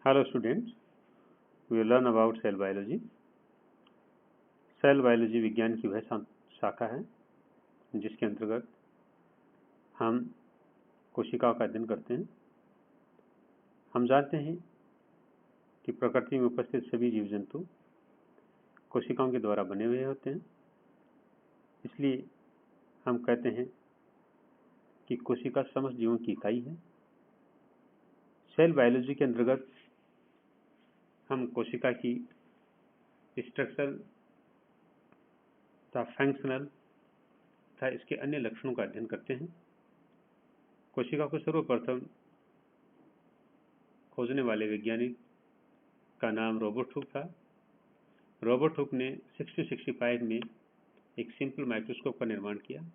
Hello students, we will learn about cell biology. Cell biology विज्ञान की वह शाखा है जिसके अंतर्गत हम कोशिकाओं का अध्ययन करते हैं। हम जानते हैं कि प्रकृति में उपस्थित सभी जीव जंतु कोशिकाओं के द्वारा बने हुए होते हैं, इसलिए हम कहते हैं कि कोशिका समस्त जीवों की इकाई है। सेल बायोलॉजी के अंतर्गत हम कोशिका की स्ट्रक्चरल तथा फंक्शनल तथा इसके अन्य लक्षणों का अध्ययन करते हैं। कोशिका को सर्वप्रथम खोजने वाले वैज्ञानिक का नाम रॉबर्ट हुक था। रॉबर्ट हुक ने 1665 में एक सिंपल माइक्रोस्कोप का निर्माण किया।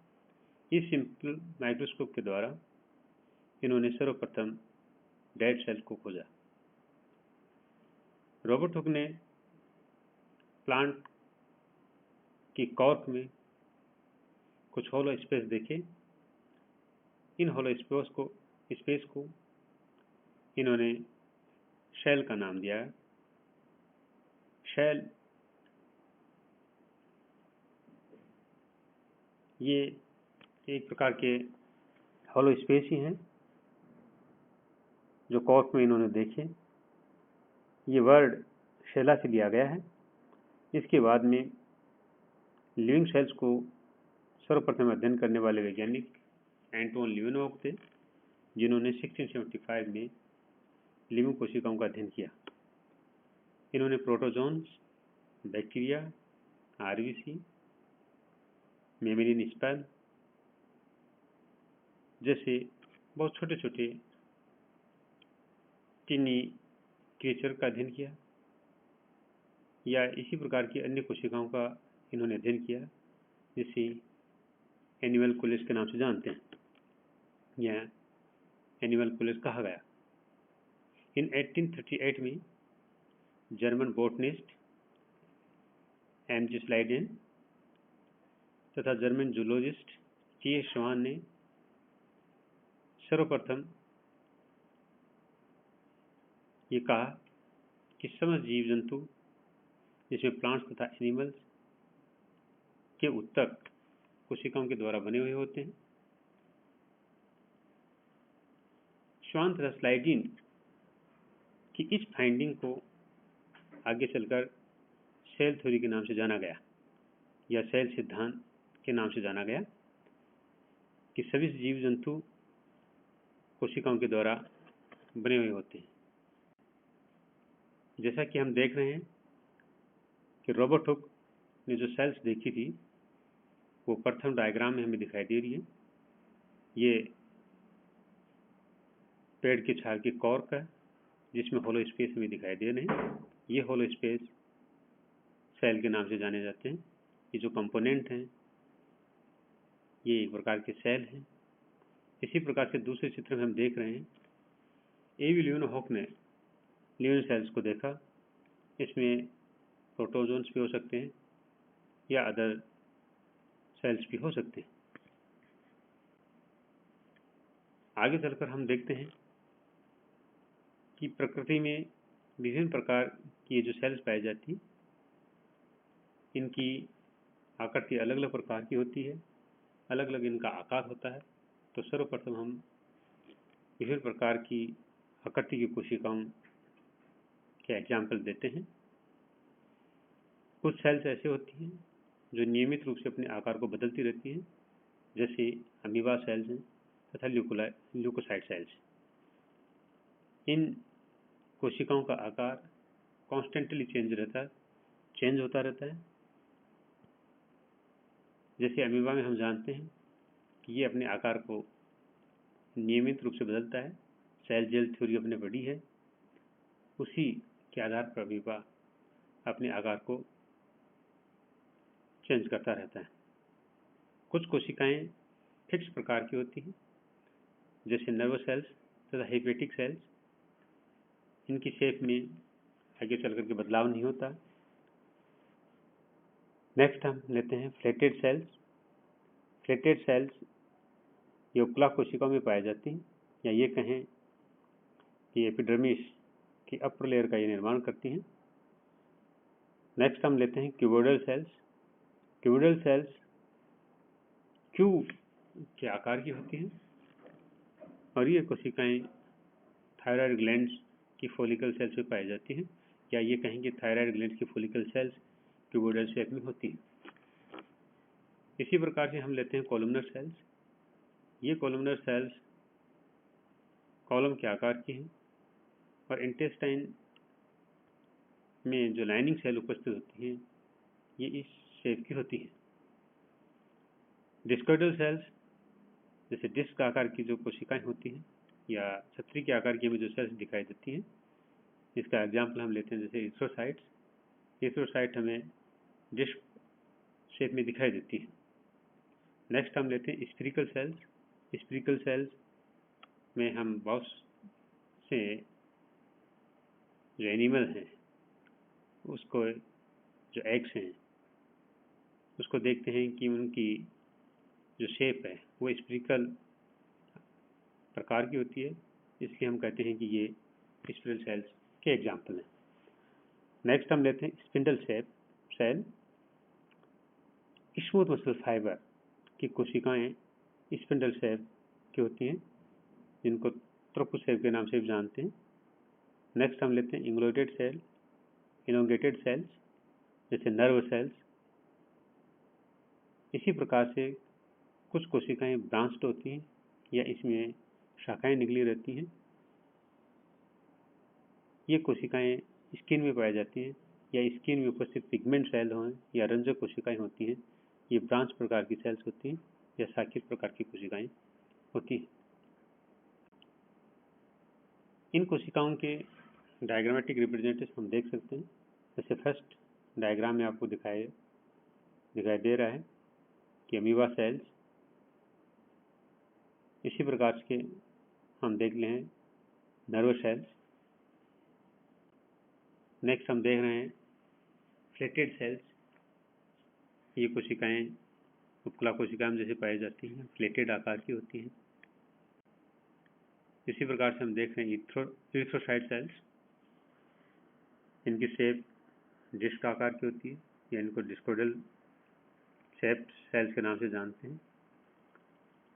इस सिंपल माइक्रोस्कोप के द्वारा इन्होंने सर्वप्रथम डेड सेल को खोजा। रॉबर्ट हुक ने प्लांट की कॉर्क में कुछ होलो स्पेस देखे। इन होलो स्पेस को इन्होंने शेल का नाम दिया। शेल ये एक प्रकार के होलो स्पेस ही हैं जो कॉर्क में इन्होंने देखे। ये वर्ड शेला से लिया गया है। इसके बाद में लिविंग सेल्स को सर्वप्रथम अध्ययन करने वाले वैज्ञानिक एंटोन लीवेनवॉक थे, जिन्होंने 1675 में लिविंग कोशिकाओं का अध्ययन किया। इन्होंने प्रोटोजोन्स, बैक्टीरिया, आरबीसी, मेमेलिन स्पेल जैसे बहुत छोटे छोटे टिनी क्रिएचर का अध्ययन किया, या इसी प्रकार की अन्य कोशिकाओं का इन्होंने अध्ययन किया, जिसे एनिमल कुलेस के नाम से जानते हैं या एनिमल कुलेस कहा गया। इन 1838 में जर्मन बोटनिस्ट एम.जी. स्लाइडेन तथा जर्मन जूलॉजिस्ट टी.एस. श्वान ने सर्वप्रथम ये कहा कि समस्त जीव जंतु जिसमें प्लांट्स तथा एनिमल्स के उत्तक कोशिकाओं के द्वारा बने हुए होते हैं। श्वान तथा स्लाइडिन की इस फाइंडिंग को आगे चलकर सेल थ्योरी के नाम से जाना गया, या सेल सिद्धांत के नाम से जाना गया, कि सभी जीव जंतु कोशिकाओं के द्वारा बने हुए होते हैं। जैसा कि हम देख रहे हैं कि रॉबर्ट हुक ने जो सेल्स देखी थी वो प्रथम डायग्राम में हमें दिखाई दे रही है। ये पेड़ की छाल की कॉर्क है जिसमें होलो स्पेस हमें दिखाई दे रहे हैं। ये होलो स्पेस सेल के नाम से जाने जाते हैं। ये जो कंपोनेंट हैं ये एक प्रकार के सेल हैं। इसी प्रकार से दूसरे चित्र में हम देख रहे हैं ए.वी. लीवेनहॉक ने लिविंग सेल्स को देखा। इसमें प्रोटोजोन्स भी हो सकते हैं या अदर सेल्स भी हो सकते हैं। आगे चलकर हम देखते हैं कि प्रकृति में विभिन्न प्रकार की ये जो सेल्स पाई जाती, इनकी आकृति अलग अलग प्रकार की होती है, अलग अलग इनका आकार होता है। तो सर्वप्रथम हम विभिन्न प्रकार की आकृति की कोशिकाओं के एग्जाम्पल देते हैं। कुछ सेल्स ऐसे होती हैं जो नियमित रूप से अपने आकार को बदलती रहती हैं, जैसे अमीबा सेल्स हैं तथा ल्यूकोसाइट सेल्स। इन कोशिकाओं का आकार कॉन्स्टेंटली चेंज होता रहता है। जैसे अमीबा में हम जानते हैं कि ये अपने आकार को नियमित रूप से बदलता है। सेल जेल थ्योरी अपने पढ़ी है, उसी के आधार पर अमीबा अपने आकार को चेंज करता रहता है। कुछ कोशिकाएं फिक्स प्रकार की होती हैं, जैसे नर्वस सेल्स तथा हेपेटिक सेल्स। इनकी शेप में आगे चल करके बदलाव नहीं होता। नेक्स्ट हम लेते हैं फ्लैटेड सेल्स। फ्लैटेड सेल्स ये उपकला कोशिकाओं में पाई जाती हैं, या ये कहें कि एपिडर्मिस की अपर लेयर का ये निर्माण करती हैं। नेक्स्ट हम लेते हैं cuboidal cells. Cuboidal cells cube के आकार की होती हैं और ये कोशिकाएं थायराइड ग्लैंड्स की फॉलिकल सेल्स में पाई जाती हैं, या ये कहेंगे थायराइड ग्लैंड्स की फॉलिकल सेल्स क्यूबोइडल शेप में होती हैं। इसी प्रकार से हम लेते हैं कॉलमनर सेल्स। ये कॉलमनर सेल्स कॉलम के आकार की हैं और इंटेस्टाइन में जो लाइनिंग सेल उपस्थित होती हैं ये इस शेप की होती हैं। डिस्कोइडल सेल्स जैसे डिस्क आकार की जो कोशिकाएं होती हैं या छतरी के आकार की हमें जो सेल्स दिखाई देती हैं, इसका एग्जाम्पल हम लेते हैं जैसे इथ्रोसाइट्स। इथ्रोसाइट हमें डिस्क शेप में दिखाई देती है। नेक्स्ट हम लेते हैं स्फीरिकल सेल्स। स्फीरिकल सेल्स में हम बहुत से जो एनिमल हैं उसको जो एग्स हैं उसको देखते हैं कि उनकी जो शेप है वो स्फीरिकल प्रकार की होती है, इसलिए हम कहते हैं कि ये स्पिरल सेल्स के एग्जाम्पल हैं। नेक्स्ट हम लेते हैं spindle cell. Smooth muscle fibre की कोशिकाएं स्पिंडल सेल की होती हैं, जिनको त्रोपु सेल के नाम से भी जानते हैं। नेक्स्ट हम लेते हैं इंग्लोटेड सेल, इलोंगेटेड सेल्स जैसे नर्व सेल्स। इसी प्रकार से कुछ कोशिकाएं ब्रांच्ड होती हैं या इसमें शाखाएं निकली रहती हैं। ये कोशिकाएं स्किन में पाई जाती हैं या स्किन में उपस्थित पिगमेंट सेल हों या रंजक कोशिकाएं होती हैं। ये ब्रांच प्रकार की सेल्स होती हैं या शाखित प्रकार की कोशिकाएं होती हैं। इन कोशिकाओं के डायग्रामेटिक रिप्रेजेंटेशन हम देख सकते हैं। जैसे फर्स्ट डायग्राम में आपको दिखाई दे रहा है कि अमीबा सेल्स। इसी प्रकार के हम देख रहे हैं नर्व सेल्स। नेक्स्ट हम देख रहे हैं फ्लेटेड सेल्स। ये कोशिकाएं उपकला कोशिकाएं जैसे पाई जाती हैं, फ्लेटेड आकार की होती हैं। इसी प्रकार से हम देख रहे हैं इरिथ्रोसाइट सेल्स। इनकी शेप डिस्क आकार की होती है या इनको डिस्कोइडल शेप सेल्स के नाम से जानते हैं।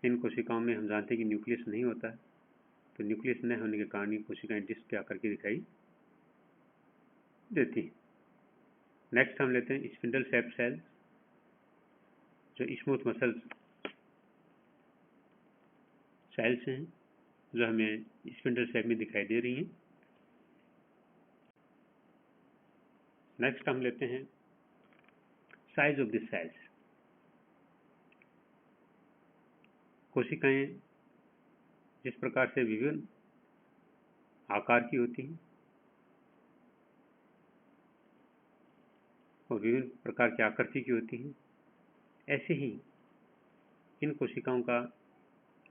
इन कोशिकाओं में हम जानते हैं कि न्यूक्लियस नहीं होता है, तो न्यूक्लियस न होने के कारण ये कोशिकाएं डिस्क के आकार की दिखाई देती हैं। नेक्स्ट हम लेते हैं स्पिंडल शेप सेल्स, जो स्मूथ मसल सेल्स हैं जो हमें स्पिंडल शेप में दिखाई दे रही हैं। नेक्स्ट हम लेते हैं साइज ऑफ द सेल्स। कोशिकाएं जिस प्रकार से विभिन्न आकार की होती हैं और विभिन्न प्रकार की आकृति की होती हैं, ऐसे ही इन कोशिकाओं का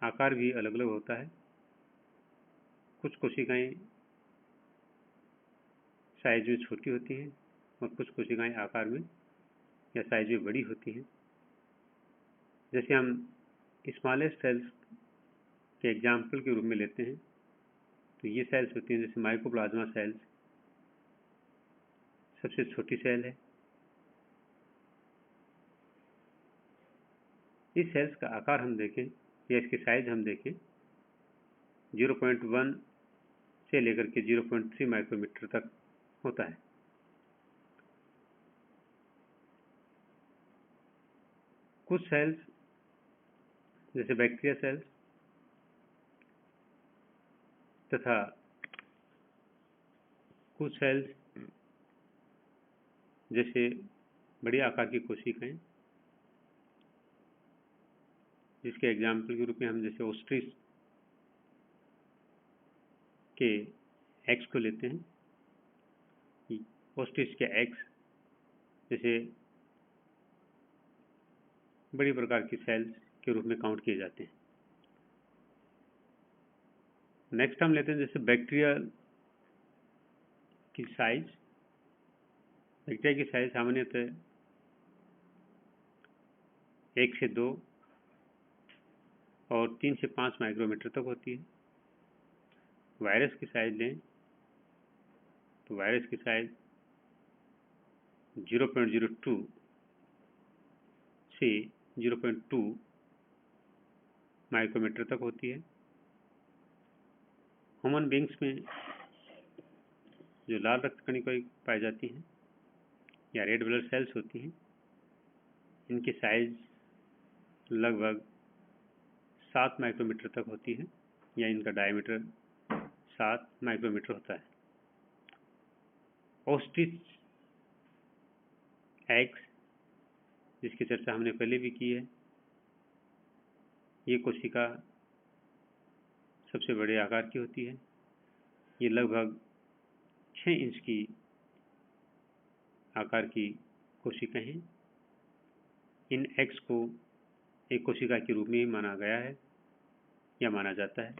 आकार भी अलग अलग होता है। कुछ कोशिकाएं साइज में छोटी होती हैं और कुछ कोशिकाएं आकार में या साइज में बड़ी होती हैं। जैसे हम स्मॉलेस्ट सेल्स के एग्जाम्पल के रूप में लेते हैं तो ये सेल्स होती हैं जैसे माइकोप्लाज्मा सेल्स सबसे छोटी सेल है। इस सेल्स का आकार हम देखें या इसकी साइज हम देखें 0.1 से लेकर के 0.3 माइक्रोमीटर तक होता है। कुछ सेल्स जैसे बैक्टीरिया सेल्स तथा कुछ सेल्स जैसे बड़ी आकार की कोशिकाएं, जिसके एग्जाम्पल के रूप में हम जैसे ऑस्ट्रिच के एग्स को लेते हैं। ऑस्ट्रिच के एग्स जैसे बड़ी प्रकार की सेल्स के रूप में काउंट किए जाते हैं। नेक्स्ट हम लेते हैं जैसे बैक्टीरिया की साइज। बैक्टीरिया की साइज सामान्यतः 1 से 2 और 3 से 5 माइक्रोमीटर तक होती है। वायरस की साइज लें तो वायरस की साइज 0.02 से 0.2 माइक्रोमीटर तक होती है। ह्यूमन बींग्स में जो लाल रक्त कणिकाएं पाई जाती हैं या रेड ब्लड सेल्स होती हैं, इनकी साइज लगभग 7 माइक्रोमीटर तक होती है या इनका डायमीटर 7 माइक्रोमीटर होता है। ऑस्ट्रिच एग्स, जिसकी चर्चा हमने पहले भी की है, ये कोशिका सबसे बड़े आकार की होती है। ये लगभग 6 इंच की आकार की कोशिका हैं। इन एग्स को एक कोशिका के रूप में ही माना गया है या माना जाता है।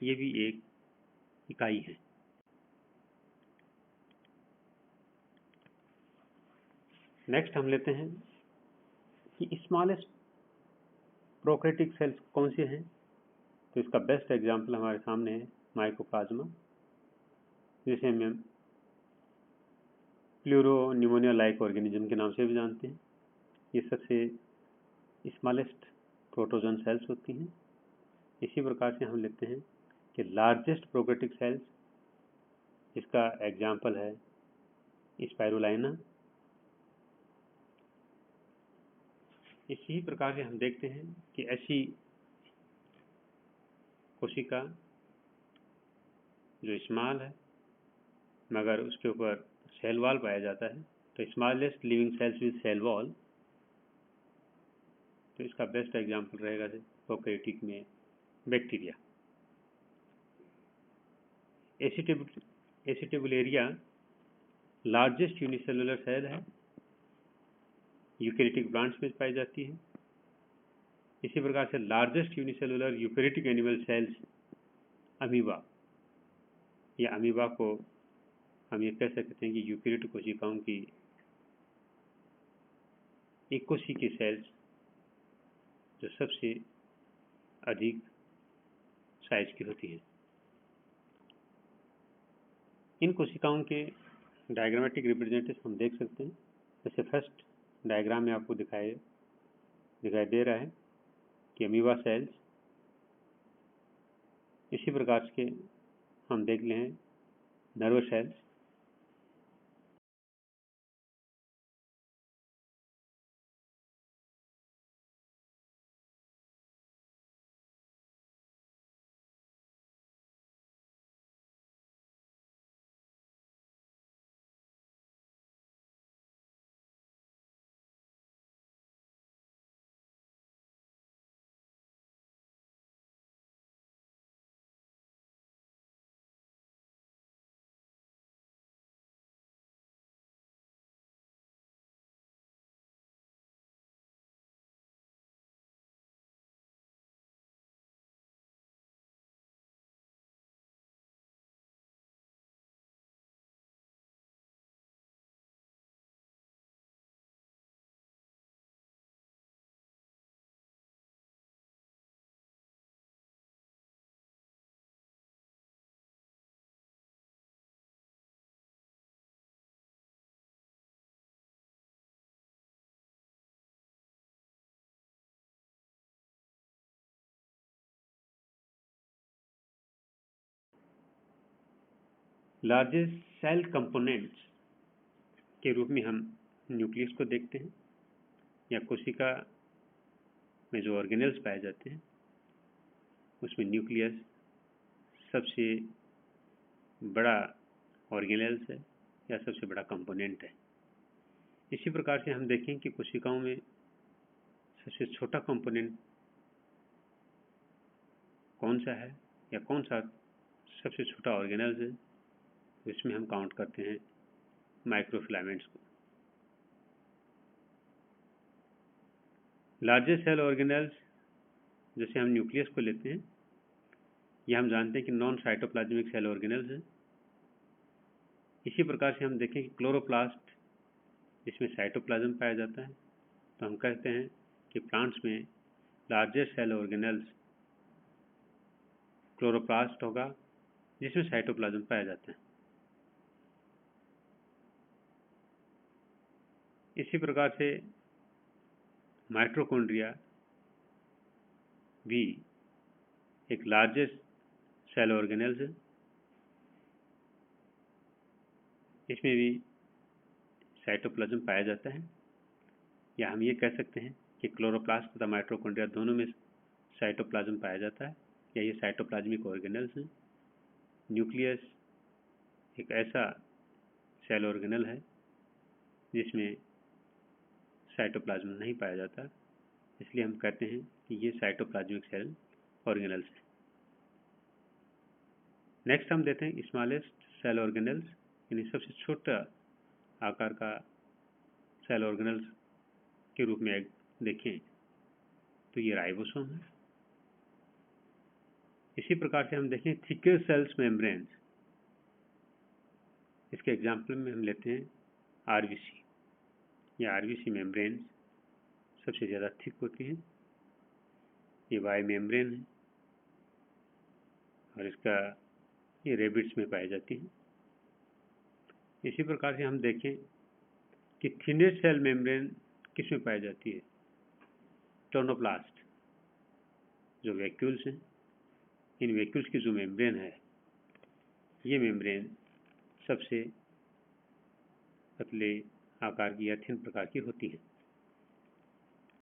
ये भी एक इकाई है। नेक्स्ट हम लेते हैं कि स्मॉलेस्ट प्रोकैरियोटिक सेल्स कौन से हैं। तो इसका बेस्ट एग्जांपल हमारे सामने है माइकोप्लाज्मा, जिसे हम प्लूरोनिमोनिया लाइक ऑर्गेनिज्म के नाम से भी जानते हैं। ये सबसे स्मॉलेस्ट प्रोटोजोन सेल्स होती हैं। इसी प्रकार से हम लेते हैं कि लार्जेस्ट प्रोकैरियोटिक सेल्स, इसका एग्जांपल है स्पाइरुलाइना। इसी प्रकार से हम देखते हैं कि ऐसी कोशिका जो स्मॉल है मगर उसके ऊपर सेल वॉल पाया जाता है, तो smallest living cells with cell wall, तो इसका बेस्ट एग्जांपल रहेगा प्रोकैरियोटिक में bacteria. Acetabularia largest unicellular cell है, यूकेरियोटिक प्लांट्स में पाई जाती है। इसी प्रकार से largest unicellular eukaryotic animal cells amoeba, या अमीबा को हम ये कह सकते हैं कि यूकेरियोटिक कोशिकाओं की एक कोशिका की सेल्स जो सबसे अधिक साइज की होती है। इन कोशिकाओं के डायग्रामेटिक रिप्रेजेंटेशन हम देख सकते हैं। जैसे फर्स्ट डायग्राम में आपको दिखाई दे रहा है कि अमीबा सेल्स, इसी प्रकार के हम देख ले हैं nerve cells, largest cell components के रूप में हम न्यूक्लियस को देखते हैं, या कोशिका में जो ऑर्गेनेल्स पाए जाते हैं उसमें न्यूक्लियस सबसे बड़ा ऑर्गेनेल्स है या सबसे बड़ा कंपोनेंट है। इसी प्रकार से हम देखें कि कोशिकाओं में सबसे छोटा कंपोनेंट कौन सा है या कौन सा सबसे छोटा ऑर्गेनेल्स है, तो इसमें हम काउंट करते हैं माइक्रोफिलामेंट्स को। लार्जेस्ट सेल ऑर्गेनेल्स जैसे हम न्यूक्लियस को लेते हैं, यह हम जानते हैं कि नॉन साइटोप्लाज्मिक सेल ऑर्गेनेल्स हैं। इसी प्रकार से हम देखें कि क्लोरोप्लास्ट, जिसमें साइटोप्लाज्म पाया जाता है, तो हम कहते हैं कि प्लांट्स में लार्जेस्ट सेल ऑर्गेनेल्स क्लोरोप्लास्ट होगा, जिसमें साइटोप्लाज्म पाया जाता है। इसी प्रकार से माइटोकॉन्ड्रिया भी एक लार्जेस्ट सेल ऑर्गेनेल्स है। इसमें भी साइटोप्लाज्म पाया जाता है, या हम ये कह सकते हैं कि क्लोरोप्लास्ट तथा माइटोकॉन्ड्रिया दोनों में साइटोप्लाज्म पाया जाता है, या ये साइटोप्लाज्मिक ऑर्गेनेल्स हैं। न्यूक्लियस एक ऐसा सेल ऑर्गेनल है जिसमें साइटोप्लाज्म नहीं पाया जाता, इसलिए हम कहते हैं कि ये साइटोप्लाज्मिक सेल ऑर्गेनल्स हैं। नेक्स्ट हम देते हैं स्मॉलेस्ट सेल ऑर्गेनल्स, यानी सबसे छोटा आकार का सेल ऑर्गेनल्स के रूप में देखें तो ये राइबोसोम है। इसी प्रकार से हम देखें थिकर सेल्स मेम्ब्रेन्स, इसके एग्जाम्पल में हम लेते हैं आरबीसी। ये आरबीसी मेम्ब्रेन्स सबसे ज़्यादा थिक होती हैं। ये वाई मेम्ब्रेन है और इसका ये रेबिट्स में पाई जाती है। इसी प्रकार से हम देखें कि थिनेस्ट सेल मेम्ब्रेन किस में पाई जाती है, टोनोप्लास्ट, जो वैक्यूल्स हैं। इन वैक्यूल्स की जो मेम्ब्रेन है, ये मेम्ब्रेन सबसे पतले आकार की या थिन प्रकार की होती है।